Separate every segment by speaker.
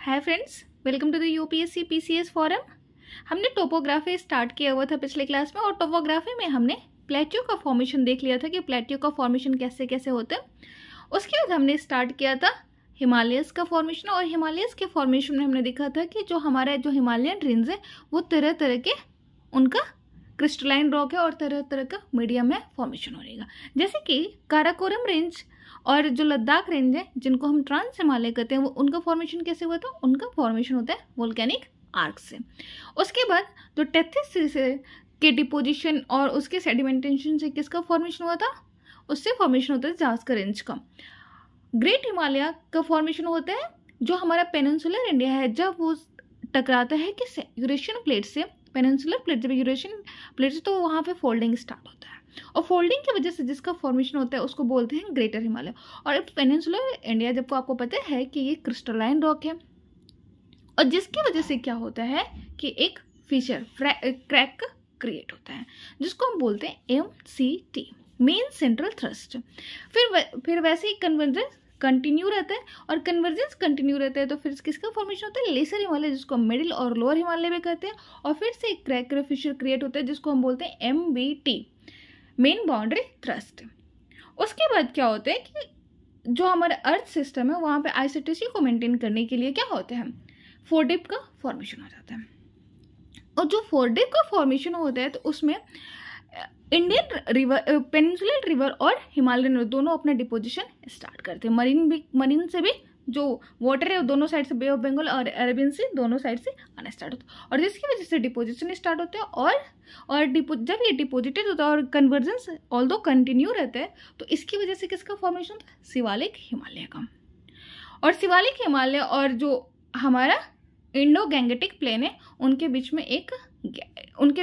Speaker 1: Hi friends, welcome to the UPSC PCS forum. हमने topography start किया हुआ था पिछले क्लास में, और टोपोग्राफी में हमने प्लेट्यू का फॉर्मेशन देख लिया था कि प्लेट्यू का फॉर्मेशन कैसे कैसे होता है। उसके बाद हमने स्टार्ट किया था हिमालयस का फॉर्मेशन, और हिमालयस के फॉर्मेशन में हमने देखा था कि जो हमारा जो हिमालयन रेंज है वो तरह तरह के उनका क्रिस्टलाइन रॉक है और तरह तरह का मीडियम में फॉर्मेशन हो रहेगा। जैसे कि काराकोरम रेंज और जो लद्दाख रेंज है जिनको हम ट्रांस हिमालय कहते हैं, वो उनका फॉर्मेशन कैसे हुआ था? उनका फॉर्मेशन होता है वोल्केनिक आर्क से। उसके बाद जो टेथिस के डिपोजिशन और उसके सेडिमेंटेशन से किसका फॉर्मेशन हुआ था? उससे फॉर्मेशन होता है जास्कर रेंज का। ग्रेट हिमालय का फॉर्मेशन होता है जो हमारा पेनिनसुलर इंडिया है, जब वो टकराता है कि यूरेशियन प्लेट से, पेनिनसुलर प्लेट जब यूरेशियन प्लेट से, तो वहाँ पे फोल्डिंग स्टार्ट होता है, और फोल्डिंग की वजह से जिसका फॉर्मेशन होता है उसको बोलते हैं ग्रेटर हिमालय। और पेनिनसुलर इंडिया जब आपको पता है कि ये क्रिस्टलाइन रॉक है, और जिसकी वजह से क्या होता है कि एक फीचर क्रैक क्रिएट होता है जिसको हम बोलते हैं MCT, मेन सेंट्रल थ्रस्ट। फिर वैसे ही कन्वर्जेंस कंटिन्यू रहता है, और कन्वर्जेंस कंटिन्यू रहता है तो फिर किसका फॉर्मेशन होता है? लेसर हिमालय, जिसको मिडिल और लोअर हिमालय भी कहते हैं। और फिर से एक क्रैक फिशर क्रिएट होता है जिसको हम बोलते हैं MBT, मेन बाउंड्री थ्रस्ट। उसके बाद क्या होता है कि जो हमारा अर्थ सिस्टम है वहाँ पे आइसोटोसी को मेंटेन करने के लिए क्या होता है? फोरडिप का फॉर्मेशन हो जाता है। और जो फोरडिप का फॉर्मेशन होता है तो उसमें इंडियन रिवर, पेनिनसुलर रिवर और हिमालयन रिवर दोनों अपना डिपोजिशन स्टार्ट करते हैं। मरीन से भी जो वाटर है वो दोनों साइड से, बे ऑफ बंगाल और अरेबियन सी दोनों साइड से आना स्टार्ट होता है, और जिसकी वजह से डिपोजिशन स्टार्ट होते हैं। और जब ये डिपोजिटेड होता है और कन्वर्जेंस ऑल्दो कंटिन्यू रहता है तो इसकी वजह से किसका फॉर्मेशन होता है? शिवालिक हिमालय का। और शिवालिक हिमालय और जो हमारा इंडो गैंगेटिक प्लेन है उनके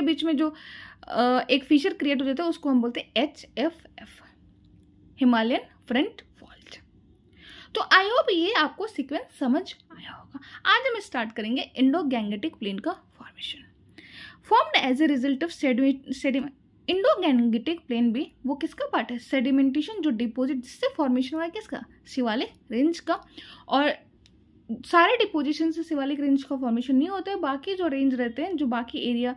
Speaker 1: बीच में जो एक फीचर क्रिएट हो जाता है उसको हम बोलते हैं HFF, हिमालयन फ्रंट फॉल्ट। तो आई होप ये आपको सीक्वेंस समझ आया होगा। आज हम स्टार्ट करेंगे इंडो गैंगेटिक प्लेन का formation. Formed as a result of sediment. Indo Gangetic plain भी वो किसका पार्ट है? सेडिमेंटेशन, जो डिपोजिट जिससे फॉर्मेशन हुआ है किसका? शिवालिक रेंज का। और सारे डिपोजिशन से शिवालिक रेंज का फॉर्मेशन नहीं होता है, बाकी जो रेंज रहते हैं, जो बाकी एरिया,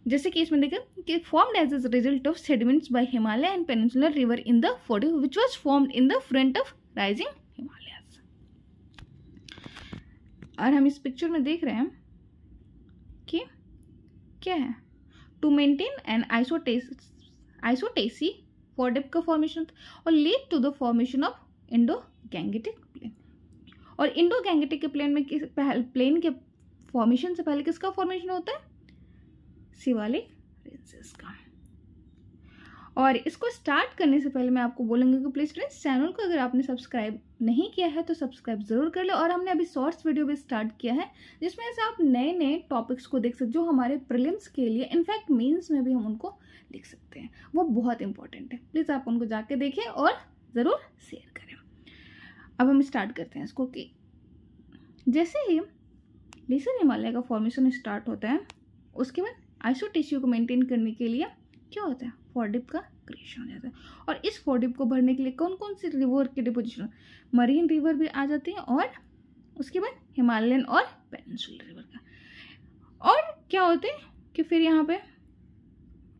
Speaker 1: जैसे कि इसमें देखें कि formed as a result of sediments by Himalaya and peninsular river in the foredeep which was formed in the front of rising Himalayas. और हम इस पिक्चर में देख रहे हैं कि क्या है? To maintain an isostasy foredeep का फॉर्मेशन और lead to the formation of Indo Gangetic plain. और इंडो गैंगेटिक के प्लेन के फॉर्मेशन से पहले किसका फॉर्मेशन होता है? शिवालिक रेंजेस का। और इसको स्टार्ट करने से पहले मैं आपको बोलूँगी कि प्लीज़ फ्रेंड्स, चैनल को अगर आपने सब्सक्राइब नहीं किया है तो सब्सक्राइब ज़रूर कर ले। और हमने अभी शॉर्ट्स वीडियो भी स्टार्ट किया है जिसमें से आप नए नए टॉपिक्स को देख सकते, जो हमारे प्रीलिम्स के लिए, इनफैक्ट मेंस में भी हम उनको लिख सकते हैं, वो बहुत इंपॉर्टेंट है। प्लीज़ आप उनको जाके देखें और ज़रूर शेयर करें। अब हम स्टार्ट करते हैं इसको कि जैसे ही लेसर हिमालय का फॉर्मेशन स्टार्ट होता है उसके बाद आइसोटेसी को मेंटेन करने के लिए क्या होता है? फोरडिप का क्रिएशन हो जाता है। और इस फोरडिप को भरने के लिए कौन कौन सी रिवर के डिपोजिशन? मरीन रिवर भी आ जाती है, और उसके बाद हिमालयन और पेनिनसुलर रिवर का। और क्या होते हैं कि फिर यहाँ पे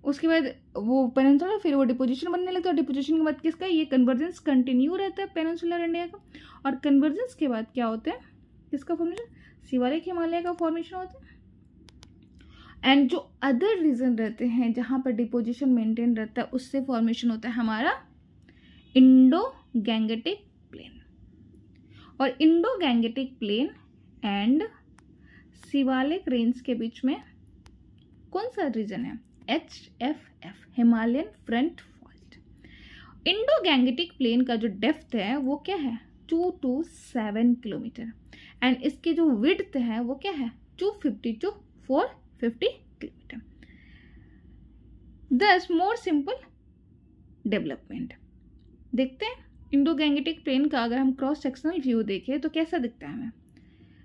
Speaker 1: उसके बाद वो पेनिनसुलर, फिर वो डिपोजिशन बनने लगता है। डिपोजिशन के बाद किसका? ये कन्वर्जेंस कंटिन्यू रहता है पेनिनसुलर इंडिया का। और कन्वर्जेंस के बाद क्या होता है? किसका फॉर्मेशन? शिवालिक हिमालय का फॉर्मेशन होता है। एंड जो अदर रीजन रहते हैं जहाँ पर डिपोजिशन मेंटेन रहता है उससे फॉर्मेशन होता है हमारा इंडो गैंगेटिक प्लेन। और Indo Gangetic plain and Shivalik range के बीच में कौन सा रीजन है? HFF, Himalayan front fault. Indo Gangetic plain का जो डेप्थ है वो क्या है? 2 to 7 किलोमीटर। एंड इसकी जो विड्थ है वो क्या है? 250 to 450 किलोमीटर। दस मोर सिंपल डेवलपमेंट। देखते हैं इंडो गैंगेटिक प्लेन का अगर हम क्रॉस सेक्शनल व्यू देखें तो कैसा दिखता है हमें?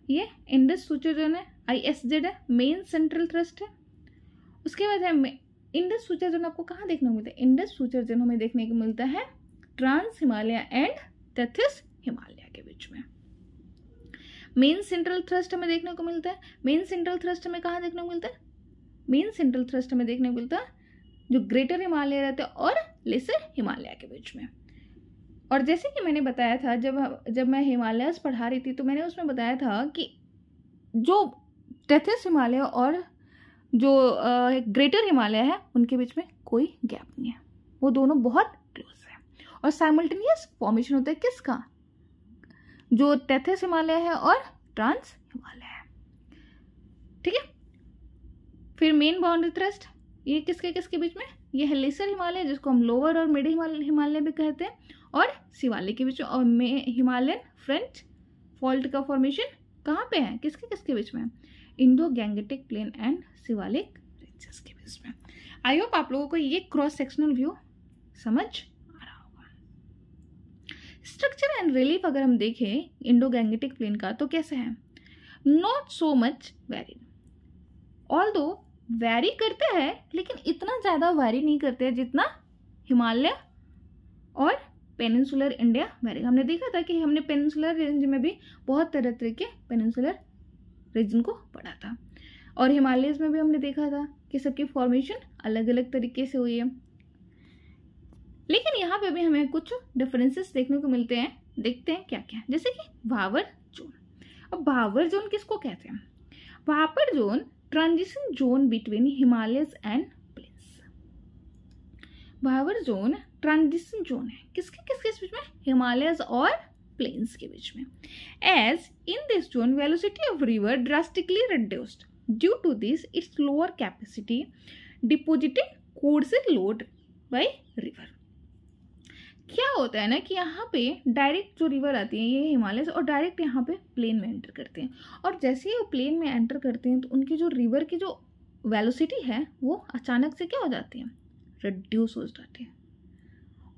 Speaker 1: ये इंडस सूचर जोन है, ISZ है, मेन सेंट्रल थ्रस्ट है। उसके बाद है इंडस सूचर जोन। आपको कहाँ देखने को मिलता है? इंडस सूचर जोन हमें देखने को मिलता है trans Himalaya and Tethys Himalaya के बीच में। मेन सेंट्रल थ्रस्ट हमें देखने को मिलता है। मेन सेंट्रल थ्रस्ट हमें कहाँ देखने को मिलता है? मेन सेंट्रल थ्रस्ट हमें देखने को मिलता है जो ग्रेटर हिमालय रहते हैं और लेसर हिमालय के बीच में। और जैसे कि मैंने बताया था, जब मैं हिमालयस पढ़ा रही थी तो मैंने उसमें बताया था कि जो टेथिस हिमालय और जो ग्रेटर हिमालय है उनके बीच में कोई गैप नहीं है, वो दोनों बहुत क्लोज है। और साइमल्टेनियस फॉर्मेशन होता है किसका? जो टेथिस हिमालय है और ट्रांस हिमालय है। ठीक है। फिर मेन बाउंड्री थ्रस्ट ये किसके बीच में? ये है लेसर हिमालय जिसको हम लोअर और मिड हिमालय भी कहते हैं, और शिवालिक के बीच में। और हिमालयन फ्रेंच फॉल्ट का फॉर्मेशन कहाँ पे है? किसके बीच में? Indo Gangetic plain and Shivalik ranges के बीच में। आई होप आप लोगों को ये क्रॉस सेक्शनल व्यू समझ आ रहा होगा। स्ट्रक्चर एंड रिलीफ अगर हम देखें इंडो गैंगेटिक प्लेन का तो कैसे है? Not so much vary, although vary करते हैं लेकिन इतना ज़्यादा वैरी नहीं करते हैं जितना हिमालय और पेनिनसुलर इंडिया वैरी। हमने देखा था कि हमने पेनिनसुलर रेंज में भी बहुत तरह के पेनिनसुलर रीजन को पढ़ा था, और हिमालयस में भी हमने देखा था कि सबकी फॉर्मेशन अलग अलग तरीके से हुई है। लेकिन यहाँ पे भी हमें कुछ डिफरेंसेस देखने को मिलते हैं। देखते हैं क्या क्या। जैसे कि भावर जोन। अब भावर जोन किसको कहते हैं? Bhabar zone transition zone between Himalayas and plains. Bhabar zone transition zone है किसके बीच में? हिमालयस और प्लेन्स के बीच में। As in this zone velocity of river drastically reduced due to this its lower capacity deposited coarser load by river. क्या होता है ना कि यहाँ पे डायरेक्ट जो रिवर आती है ये हिमालय से, और डायरेक्ट यहाँ पे प्लेन में एंटर करते हैं, और जैसे ही वो प्लेन में एंटर करते हैं तो उनकी जो रिवर की जो वेलोसिटी है वो अचानक से क्या हो जाती है? रिड्यूस हो जाती है,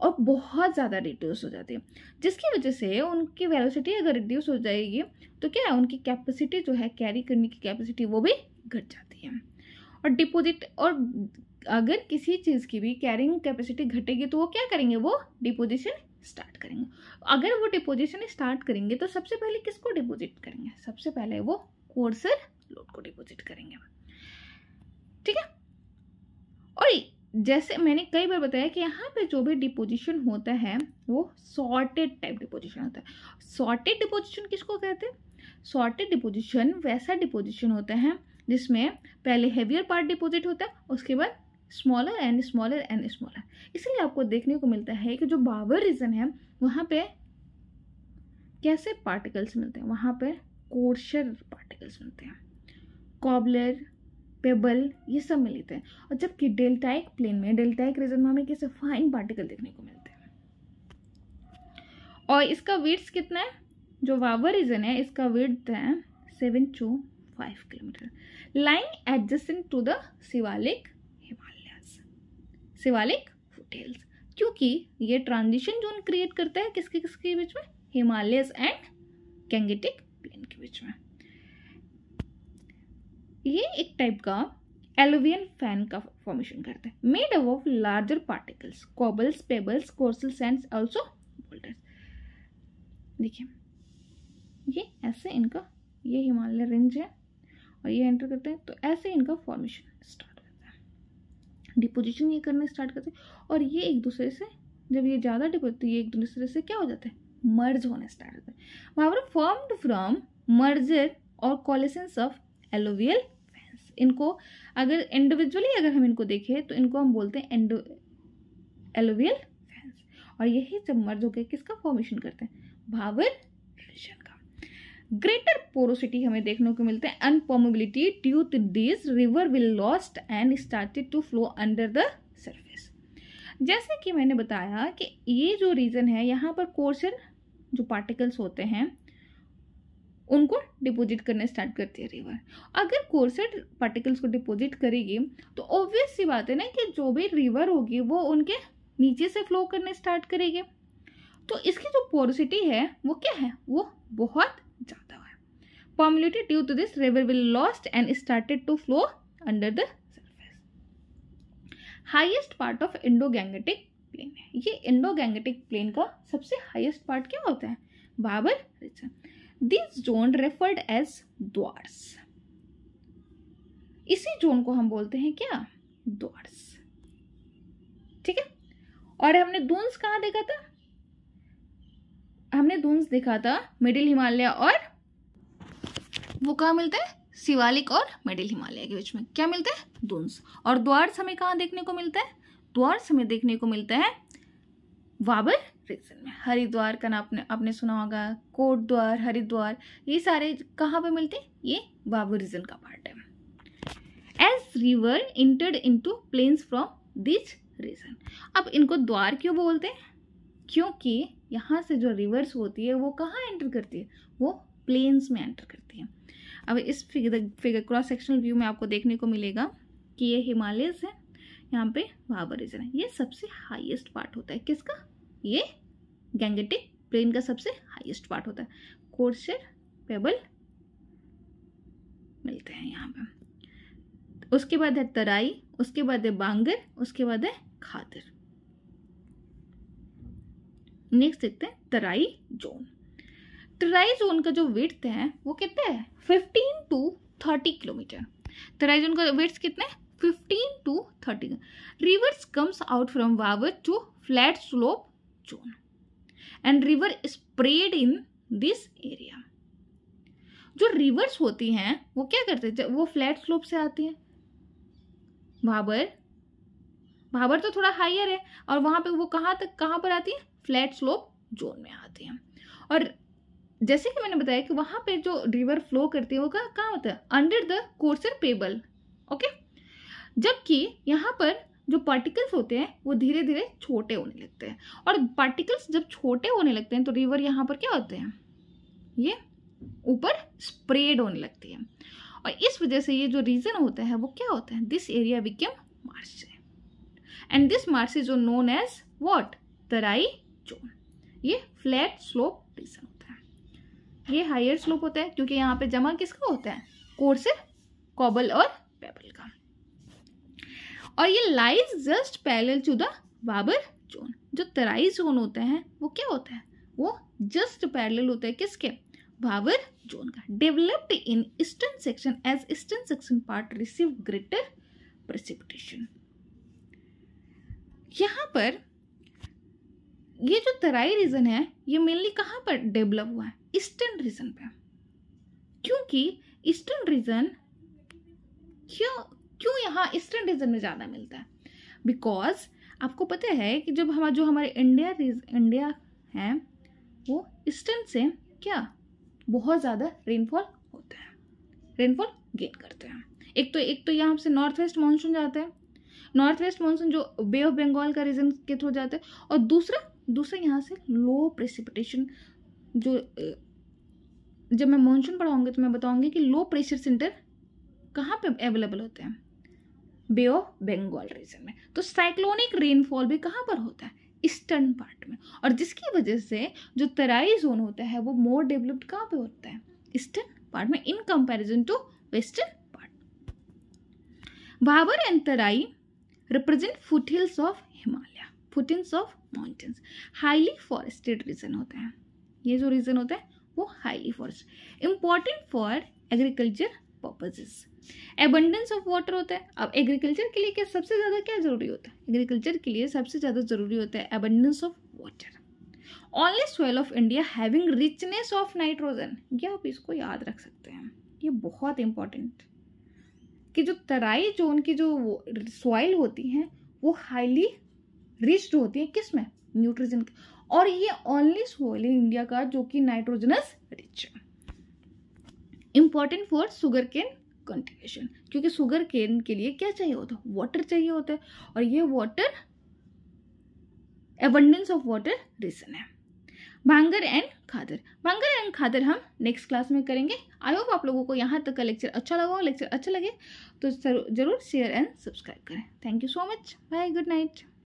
Speaker 1: और बहुत ज़्यादा रिड्यूस हो जाती है, जिसकी वजह से उनकी वेलोसिटी अगर रिड्यूस हो जाएगी तो क्या है? उनकी कैपेसिटी जो है कैरी करने की कैपेसिटी वो भी घट जाती है। और डिपोजिट, और अगर किसी चीज़ की भी कैरिंग कैपेसिटी घटेगी तो वो क्या करेंगे? वो डिपोजिशन स्टार्ट करेंगे। अगर वो डिपोजिशन स्टार्ट करेंगे तो सबसे पहले किसको डिपोजिट करेंगे? सबसे पहले वो कोर्सल लोड को डिपोजिट करेंगे। ठीक है। और जैसे मैंने कई बार बताया कि यहाँ पे जो भी डिपोजिशन होता है वो सॉर्टेड टाइप डिपोजिशन होता है। सॉर्टेड डिपोजिशन किसको कहते हैं? सॉर्टेड डिपोजिशन वैसा डिपोजिशन होता है जिसमें पहले हेवियर पार्ट डिपोजिट होता है, उसके बाद smaller and smaller and smaller. इसलिए आपको देखने को मिलता है कि जो भावर रीजन है वहाँ पे कैसे पार्टिकल्स मिलते हैं? वहाँ पे कोर्सर पार्टिकल्स मिलते हैं, कॉबलर, पेबल, ये सब मिलते हैं। और जबकि डेल्टाइक प्लेन में, डेल्टाइक रीजन में हमें कैसे फाइन पार्टिकल देखने को मिलते हैं। और इसका विड्थ कितना है? जो भावर रीजन है इसका विड्थ है 7 to 5 kilometre, lying adjacent to the Shivalik Himalayas, Shivalik foothills, क्योंकि ये ट्रांजिशन जोन क्रिएट करता है किसके बीच में? हिमालयस एंड गैंगेटिक प्लेन के बीच में। ये एक टाइप का एलुवियन फैन का फॉर्मेशन करता है, made up of larger particles, cobbles, pebbles, coarser sands, also boulders. देखिए ये ऐसे इनका, ये हिमालय रेंज है और ये एंटर करते हैं तो ऐसे इनका फॉर्मेशन स्टार्ट होता है, डिपोजिशन ये करना स्टार्ट करते हैं, और ये एक दूसरे से जब ये ज़्यादा डिपोजिट तो ये एक दूसरे से क्या हो जाता है? मर्ज होने स्टार्ट होता है। वहाँ फॉर्म्ड फ्रॉम मर्जर और कॉलिशंस ऑफ एलुवियल फैंस। इनको अगर इंडिविजुअली अगर हम इनको देखें तो इनको हम बोलते हैं एलुवियल फैंस, और यही जब मर्ज होकर किसका फॉर्मेशन करते हैं? भावर रीजन का। ग्रेटर पोरोसिटी हमें देखने को मिलता है, unpermeability due to this river will lost and started to flow under the surface. जैसे कि मैंने बताया कि ये जो रीजन है यहाँ पर कोर्सर जो पार्टिकल्स होते हैं उनको डिपोजिट करने स्टार्ट करती है रिवर। अगर कोर्सर पार्टिकल्स को डिपोजिट करेगी तो ऑब्वियस सी बात है ना कि जो भी रिवर होगी वो उनके नीचे से फ्लो करने स्टार्ट करेगी, तो इसकी जो पोरोसिटी है वो क्या है? वो बहुत ज़्यादा है। Permeability due to this river will lost and started to flow under the surface. Highest part of Indo Gangetic plain है। ये इंडो गैंगेटिक प्लेन का सबसे हाईएस्ट पार्ट क्या होता है? Bhabar region. This zone referred as Duars, इसी जोन को हम बोलते हैं क्या, द्वार्स। ठीक है, और हमने दून्स कहाँ देखा था, हमने दून्स देखा था मिडिल हिमालय और वो कहाँ मिलता है, शिवालिक और मिडिल हिमालय के बीच में क्या मिलता है, दून्स। और द्वार्स हमें कहाँ देखने को मिलता है, द्वार्स हमें देखने को मिलता है वाबर रीजन में। हरिद्वार का नाम आपने सुना होगा, कोट द्वार, हरिद्वार, ये सारे कहाँ पे मिलते हैं, ये वाबर रीजन का पार्ट है। As river entered into plains from this region, अब इनको द्वार क्यों बोलते हैं, क्योंकि यहाँ से जो रिवर्स होती है वो कहाँ एंटर करती है, वो प्लेन्स में एंटर करती है। अब इस फिगर क्रॉस सेक्शनल व्यू में आपको देखने को मिलेगा कि ये हिमालयस है, यहाँ पे वाबर रीजन है। ये सबसे हाईएस्ट पार्ट होता है किसका, ये गैंगेटिक प्लेन का सबसे हाईएस्ट पार्ट होता है। कोर्सर पेबल मिलते हैं यहाँ पे, उसके बाद है तराई, उसके बाद है बांगर, उसके बाद है खादर। नेक्स्ट देखते हैं तराई जोन। तराई जोन का जो विड्थ है वो कितना है, 15 to 30 किलोमीटर। तराई जोन का विड्थ कितना है, 15 to 30। Rivers comes out from Bhabar to flat slope zone and river spread in this area. जो रिवर्स होती हैं वो क्या करते हैं, वो फ्लैट स्लोप से आती हैं। भाबर तो थोड़ा हाइयर है और वहां पे वो कहाँ पर आती है, फ्लैट स्लोप जोन में आती हैं। और जैसे कि मैंने बताया कि वहां पे जो रिवर फ्लो करती है वो कहाँ होता है, under the courser payable. Okay, जबकि यहाँ पर जो पार्टिकल्स होते हैं वो धीरे धीरे छोटे होने लगते हैं, और पार्टिकल्स जब छोटे होने लगते हैं तो रिवर यहाँ पर क्या होते हैं, ये ऊपर स्प्रेड होने लगती है। और इस वजह से ये जो रीजन होता है वो क्या होता है, this area became marsh and this marsh is known as what, Terai zone. ये फ्लैट स्लोप रीजन होता है, ये हायर स्लोप होता है क्योंकि यहाँ पे जमा किसका होता है, कोर्सर, कॉबल और पेबल का। और ये lies just parallel to the Bhabar zone. जो तराई जोन होता है वो क्या होता है, वो जस्ट पैरेलल होता है किसके, वाबर जोन का। Developed in eastern section as eastern section part receive greater precipitation. यहाँ पर ये जो तराई रीजन है ये मेनली कहाँ पर डेवलप हुआ है, ईस्टर्न रीजन पे। क्योंकि ईस्टर्न रीजन क्यों यहाँ ईस्टर्न रीजन में ज़्यादा मिलता है, बिकॉज आपको पता है कि जब हमारे इंडिया है वो ईस्टर्न से क्या बहुत ज़्यादा रेनफॉल होता है, रेनफॉल गेन करते हैं। एक तो यहाँ से नॉर्थ वेस्ट मानसून जाता है, नॉर्थ वेस्ट मानसून जो बे ऑफ बंगाल का रीजन के थ्रू जाता है, और दूसरा यहाँ से लो प्रेसिपिटेशन। जो जब मैं मानसून पढ़ाऊंगी तो मैं बताऊंगी कि लो प्रेशर सेंटर कहाँ पे अवेलेबल होते हैं, बे ऑफ बंगाल रीजन में। तो साइक्लोनिक रेनफॉल भी कहाँ पर होता है, ईस्टर्न पार्ट में। और जिसकी वजह से जो तराई जोन होता है वो मोर डेवलप्ड कहाँ पे होता है, ईस्टर्न पार्ट में, in comparison to western part. Bhabar and Terai represent foothills of Himalaya, foothills of mountains, highly forested region होते हैं। ये जो रीजन होता है वो highly forest, important for agriculture purposes. Abundance of water होता है। अब एग्रीकल्चर के लिए क्या सबसे ज़्यादा क्या जरूरी होता है, एग्रीकल्चर के लिए सबसे ज़्यादा जरूरी होता है abundance of water. Only soil of India having richness of nitrogen, ये आप इसको याद रख सकते हैं, ये बहुत इंपॉर्टेंट, कि जो तराई जोन की जो सॉइल होती हैं वो हाईली रिच्ड होती है किसमें, न्यूट्रिशन, और ये ओनली सॉइल इन इंडिया का जो कि नाइट्रोजनस रिच है। Important for sugar cane cultivation, क्योंकि शुगर केन के लिए क्या चाहिए होता है, वाटर चाहिए होता है, और ये water abundance of water region है। भांगर एंड खादर हम नेक्स्ट क्लास में करेंगे। आई होप आप लोगों को यहाँ तक का लेक्चर अच्छा लगा हो। लेक्चर अच्छा लगे तो जरूर शेयर एंड सब्सक्राइब करें। Thank you so much, bye, good night.